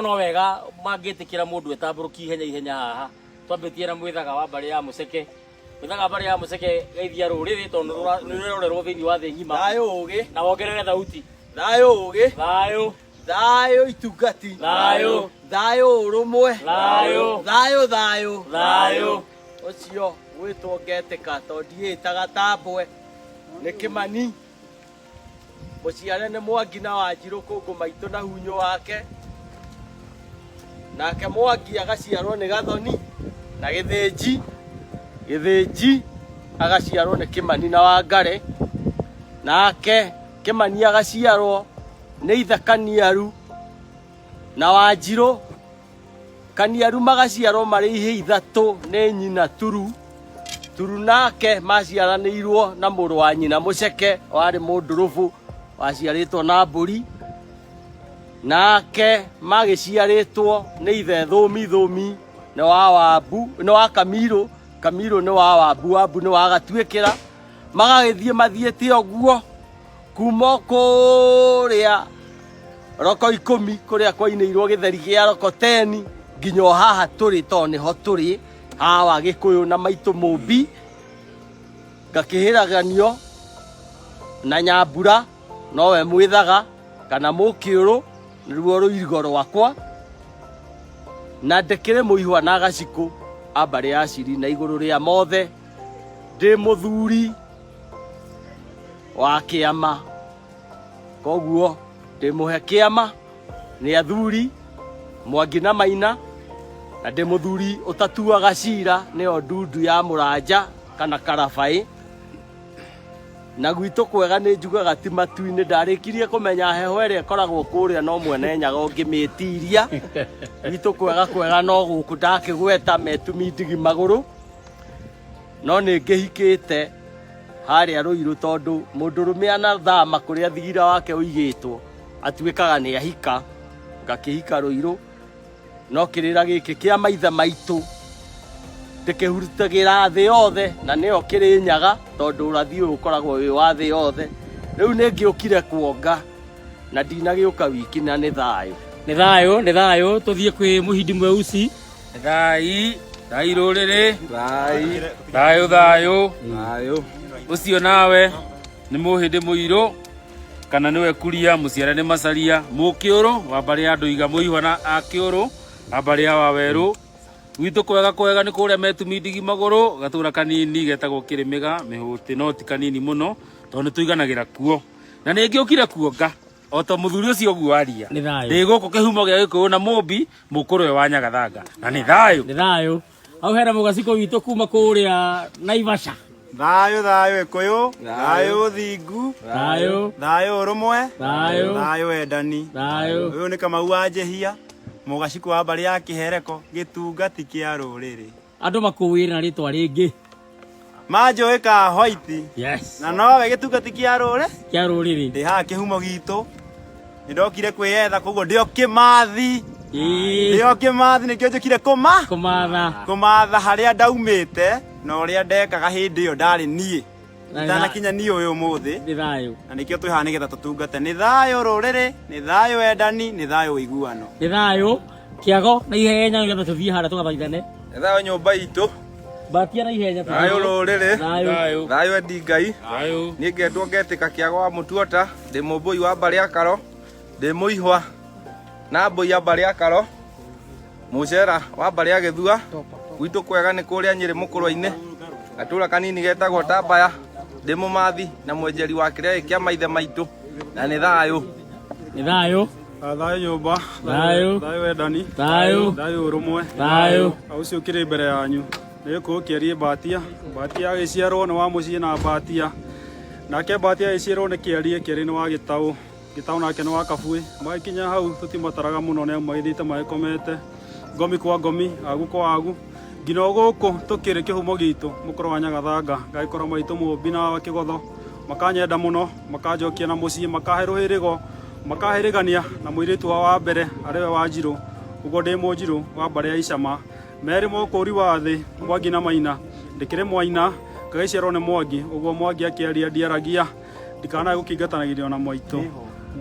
No wega mangitikira mundu etamburuki ihenya haha twambitie na mwithaga wa mbari ya Muceke mwithaga mbari ya Muceke geithia ruriri tondu nirorerwo thiini wa thi ngima thayo ugi na wongerere thauti thayo ugi thayo itungati thayo urumwe thayo ucio gwitwo ngetika tondi itaga tambwe ni Kimani muciare ni Mwangi na Wanjiru kungu maitu na hunyo wake nake Mwangi agaciarwo ni Gathoni na Githinji agaciarwo ni Kimani na Wangare nake Kimani agaciarwo ni ithe Kaniaru na Wanjiru Kaniaru magaciarwo mari ihe ithatu ni nyina Turu nake maciaranirwo na muru wa nyina Muceke wari mundurubu waciaritwo na mburi nake magiciaritwo ni ithe Thumi ni wa Wambu ni wa Kamiru ni wa Wambu ni wa Gatwikira magagithie mathiete oguo kuma kuria Roko 10 kuria kwainirwo githeri gia Roko 10 nginya haha turi to niho turi hawa Gikuyu na maitu Mumbi ngakihiraganio na Nyambura nowe mwithaga kana Mukiuru niruo ruirigo rwakwa na ndekire muihwa na Gaciku ambari ya Ciri na iguru ria mothe ndi muthuri wa kiama koguo ndi muhe kiama ni athuri Mwangi na Maina na ndi muthuri utatuaga cira nio ndundu ya Muranja kana Karabai na gwitu kwega ni njugaga ti matu-ini ndarikirie kumenya heho iri ikoragwo kuria no mwene nyaga ngimitiria gwitu kwega no guku ndakigweta metumi ndigi maguru no ni ngihikite haria Ruiru tondu mundurume ana thama kuria thigira wake uigitwo atuikaga ni ahika ngakihika Ruiru no kirira giki kia maithe maitu ndikihurutagira thi yothe na nio kiri nyaga tondu urathi ukoragwo wi wa thi yothe riu ningiukire kuonga na ndinagiuka wiki na ni thayo tuthie kwi muhindi mweusi thai ruriri thayo ucio nawe ni muhindi muiru kana niwe kuria muciara ni Macaria Mukiuru wa mbari ya Nduiga muihwa na Akiuru ambari ya Waweru gwitu kwega ni kuria metumi ndigi maguru gatura kanini getagwo Kirimiga mihuti no ti kanini muno tondu tuiganagira kuo na ningiukire kuonga oto muthuri ucio guo aria ndi guku kihumo gia Gikuyu na Mumbi mukuru wa Nyagathanga na ni thayo au hera mugaciko witu kuma kuria Naivasha thayo Gikuyu thayo thingu thayo urumwe thayo endani uyu ni Kamau wa Njehia mugaciko wa mbari ya Kihereko gitungati kia ruriri andu makuwira na ritwa ringi manjoika White na nowe gitungati kia ruriri ndi ha kihumo gitu ndokire kwiyetha koguo ndio Kimathi nikio njukire kumatha haria ndaumite na uria ndekaga hindi iyo ndari nie ndanakinya nie uyu muthi ni thayo na nikio twiha nigetha tutungate ni thayo ruriri ni thayo endani ni thayo uiguano ni thayo kiago na ihenya nigetha tuthie hara tugathaithane ni thayo nyumba itu batia na ihenya thayo ruriri thayo endi Ngai ni ngendwo ngetika kiago wa Mutuota ndi mumbui wa mbari ya Karo ndi muihwa na mbui ya mbari ya Karo mucera wa mbari ya Githua gwitu kwega ni kuria Nyeri mukurwa-ini gatura kanini getagwo Tambaya ndi mumathi na mwenjeri wa kiria kia maithe maitu na ni thayo nyumba thayo endani thayo urumwe aucio kiri mbere yanyu ni kukiarie Mbatia agiciarwo ni wa mucii na Mbatia nake Mbatia agiciarwo ni kiari ni wa Gitau nake ni wa Kabui magikinya hau tutimataraga muno ni magithite magikomete ngomi kwa ngomi agu kwa agu ngino guku tukiri kihumo gitu mukuru wa Nyagathanga gaikora maitu Mumbi na Kigotho makanyenda muno makanjokia na mucii makahe ruhirigo makahirigania na muiritu wa mbere ariwe Wanjiru ugo ndi Munjiru wa mbari ya Icama meri mukuri wa thi Mwangi na Maina ndikire Mwaina ngagiciarwo ni Mwangi ugo Mwangi akiaria ndiaragia ndikana gukingatanagirio na mwaitu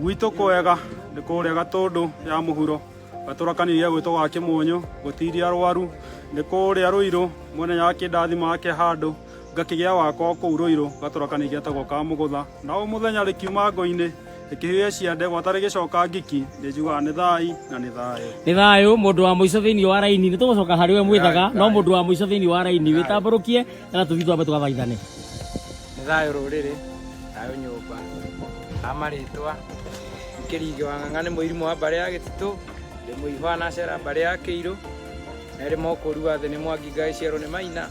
gwitu kwega ndi kuria Gatundu ya muhuro gatũrakanirie gwĩtwo gwa Kĩmũnyũ gũtiria arwaru nĩ kũrĩa Rũirũ mwena ya Kĩndathima ake handũ ngakĩgĩa wakwa kũu Rũirũ gatũrakani getagwo ka Mũgũtha na o mũthenya rĩkiuma ngo-inĩ rĩkĩhũa ciande gwatarĩ gĩcoka ngiki nĩnjugaga nĩ thai na nĩ thayũ. Nĩ thayũ mũndũ wa mũico thĩinĩ wa raini nĩtũgũcoka harĩ we mwĩthaga no mũndũ wa mũico thĩinĩ wa raini wĩtambũrũkie na tũthiĩ twambe tũgathaithane. Nĩ thayũ rũrĩrĩ thayũ nyũmba amarĩtwa Kĩringi wa Ng'ang'a nĩ mũirimu wa mbarĩ ya Gĩtitũ ndĩ mũihwa na cera mbarĩ ya Kĩirũ erĩ mokũri wa thĩ nĩ Mwangi Ngaciarwo nĩ Maina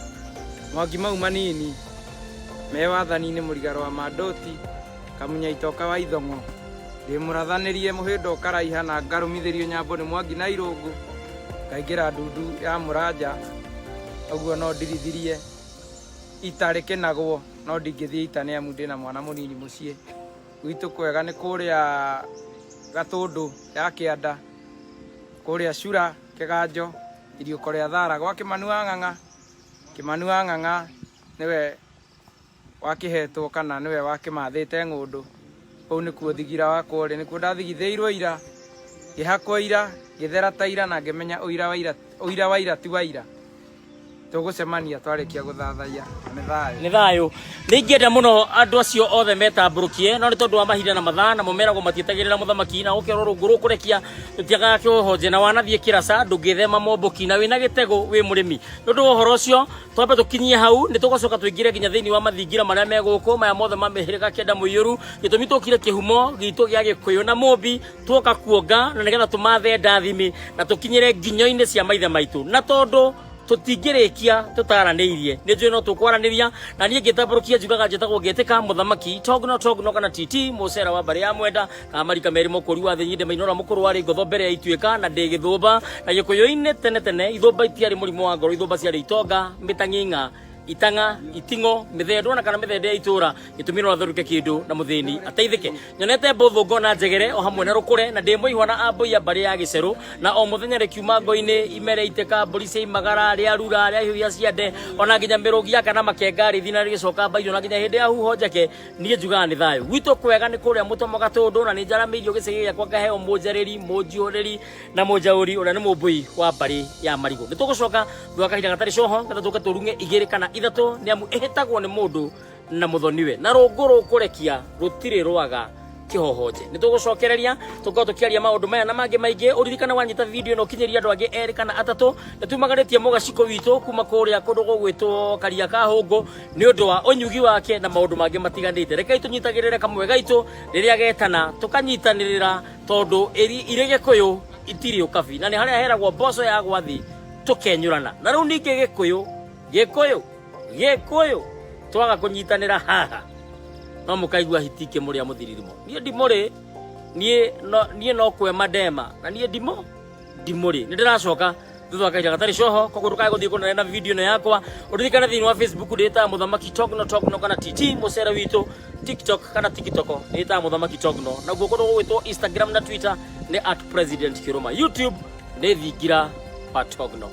Mwangi mau manini me wathani-inĩ mũrigaro wa Mandoti Kamunya Itoka wa Ithong'o ndĩ mũrathanĩrie mũhĩndo ũkaraiha na ngarũmithĩrio nyambo nĩ Mwangi na Irũngũ ngaingĩra ndundu ya Mũranja ũguo no ndirithirie ita rĩkenagwo no ndingĩthiĩ ita nĩ amu ndĩna mwana mũnini mũciĩ gwitũ kwega nĩ kũrĩa Gatũndũ ya Kĩanda kũrĩa Cura Kĩganjo iriũko rĩa Thara gwa Kĩmanu wa Ng'ang'a. Kĩmanu wa Ng'ang'a nĩwe wakĩhetwo kana nĩwe wakĩmathĩte ng'ũndũ kũu nĩkuo thigira wakwa ũrĩ nĩkuo ndathigithĩirwo ira ngĩhakwo ira ngĩthera ta ira na ngĩmenya ũira wa ira ti wa ira tũgũcemania twarĩkia gũthathaiya nĩ thayũ. Nĩ ingĩenda mũno andũ acio othe metambũrũkie no nĩ tondũ wa mahinda na mathaa na mũmeragwo matietagĩrĩra mũthamaki na gũkĩrwo rũngũ rũkũrekia tũtiagaga kĩhohonje na wanathiĩ Kĩraca ndũngĩthema momboki na wĩna gĩtego wĩ mũrĩmi. Nĩ ũndũ wa ũhoro ũcio twambe tũkinyie hau nĩ tũgacoka tũingĩre nginya thĩinĩ wa mathingira marĩa me gũkũ maya mothe ma mĩhĩrĩga kenda mũiyũru gĩtũmi tũkire kĩhumo gitũ gĩa Gĩkũyũ na Mũmbi tuoka kuonga na nĩgetha tũmathe ndathimi na tũkinyĩre nginyo-inĩ cia maithe maitũ na tondũ tutingĩrĩkia tũtaranĩirie nĩ njũĩ no tũkwaranĩria na niĩ ngĩtambũrũkia njugaga njĩtagwo Ngĩtĩka mũthamaki Togno kana Titi mũcera wa mbarĩ ya Mwenda kana Marika Merĩ mũkũri wa thĩ nyinde mainora mũkũrũ warĩ ngotho mbere ya ituĩka na ndĩ Gĩthũmba na Gĩkũyũ-inĩ tene ithũmba itiarĩ mũrimũ wa ngoro ithũmba ciarĩ itonga mĩtang'ing'a itanga itingo mĩthendo na kana mĩthende ya itũra gĩtũmi no atheruke kĩndũ na mũthĩni ateithĩke. Nyonete mbũthũ na njegere o hamwe na rũkũre na ndĩ mũihwa na ambũia mbarĩ ya Gĩcerũ na o mũthenya rĩkiuma ngo-inĩ imere itĩka mbũri cia imagara rĩa rura rĩa hiũhia ciande ona nginya mĩrũgi kana makenga rĩthina rĩgĩcoka mbairũ na nginya hĩndĩ ya huho njeke niĩ njugaga nĩ thayũ. Gwitũ kwega nĩ kũrĩa Mũtomo Gatũndũ na nĩ njaramĩirio gĩcege gĩakwa ngaheo mũnjarĩri mũnjiũrĩri na mũnjaũri ũrĩa nĩ mũmbũi wa mbarĩ ya Marigũ. Nĩ tũgũcoka thutha kahinda gatarĩ coho ngetha tũke tũrunge igĩrĩ kana ithatũ nĩ amu ĩhĩtagwo nĩ mũndũ na mũthoniwe na rũngũ rũkũrekia rũtirĩ rwaga kĩhohonje. Nĩ tũgũcokereria tũkorwo tũkĩaria maũndũ maya na mangĩ maingĩ ũririkana wanyita video ĩno ũkinyĩria andũ angĩ erĩ kana atatũ nĩ tumagarĩtie mũgaciko witũ kuma kũrĩa kũndũ gũgwĩtwo Karia ka Hũngũ nĩ ũndũ wa ũnyugi wake na maũndũ mangĩ matiganĩte. Rekei tũnyitagĩrĩre kamwe gaitũ rĩrĩa getana tũkanyitanĩrĩra tondũ irĩ Gĩkũyũ itirĩ ũkabi na nĩ harĩa heragwo mboco ya gwathi tũkenyũrana na rĩu ningĩ Gĩkũyũ twaga kũnyitanĩra haha no mũkaigua hitike mũrĩa mũthiririmo niĩ ndimũrĩ niĩ no kwema ndema na niĩ ndimũrĩ nĩ ndĩracoka thutha wa kahinda gatarĩ coho koguo ndũkae gũthiĩ kũnene na video ĩno yakwa ũririkane thĩinĩ wa Facebook ndĩta mũthamaki Togno kana Titi mũcera witũ TikTok kana TikTok ndĩta mũthamaki Togno naguo kũndũ gũgwĩtwo Instagram na Twitter nĩ @president_Kiruma YouTube nĩ thingira wa Togno.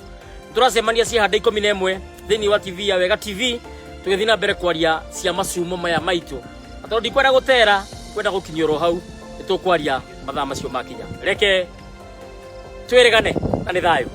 Tũracemania ciahanda 11 thĩinĩ wa TV ya Wega TV tũgĩthiĩ na mbere kwaria cia macumo maya maitũ na tondũ ndikwenda gũtera kwenda gũkinyĩrwo hau nĩ tũkwaria mathaa macio makinya reke twĩrĩgane na nĩ thayũ.